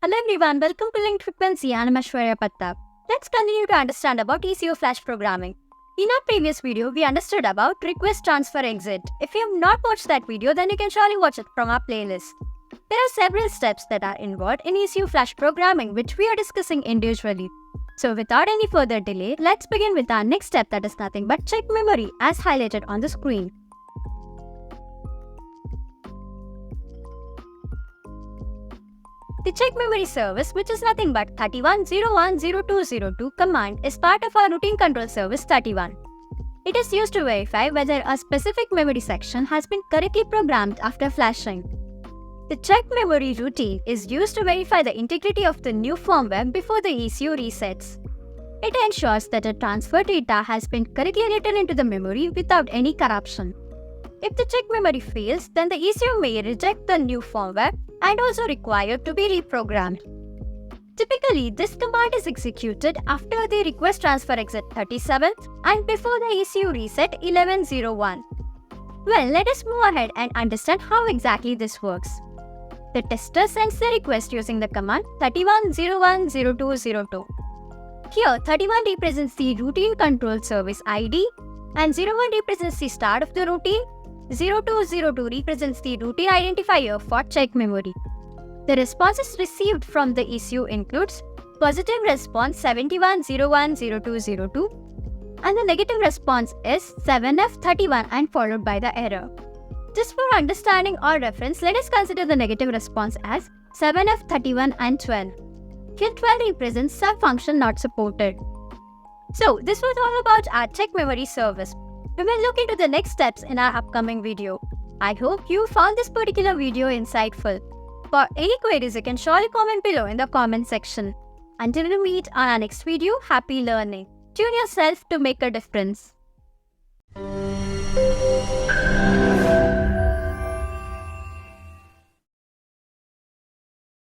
Hello everyone, welcome to Linked Frequency and I'm Aishwarya Pattar. Let's continue to understand about ECU flash programming. In our previous video, we understood about request transfer exit. If you have not watched that video, then you can surely watch it from our playlist. There are several steps that are involved in ECU flash programming which we are discussing individually. So without any further delay, let's begin with our next step, that is nothing but check memory as highlighted on the screen. The check memory service, which is nothing but 31010202 command, is part of our routine control service 31. It is used to verify whether a specific memory section has been correctly programmed after flashing. The check memory routine is used to verify the integrity of the new firmware before the ECU resets. It ensures that the transfer data has been correctly written into the memory without any corruption. If the check memory fails, then the ECU may reject the new firmware and also required to be reprogrammed. Typically, this command is executed after the request transfer exit 37th and before the ECU reset 1101. Well, let us move ahead and understand how exactly this works. The tester sends the request using the command 31010202. Here, 31 represents the routine control service ID and 01 represents the start of the routine. 0202 represents the routine identifier for check memory. The responses received from the ECU includes positive response 71010202 and the negative response is 7F31 and followed by the error. Just for understanding or reference, let us consider the negative response as 7F31 and 12. Here 12 represents some function not supported. So this was all about our check memory service. We will look into the next steps in our upcoming video. I hope you found this particular video insightful. For any queries, you can surely comment below in the comment section. Until we meet on our next video, happy learning. Tune yourself to make a difference.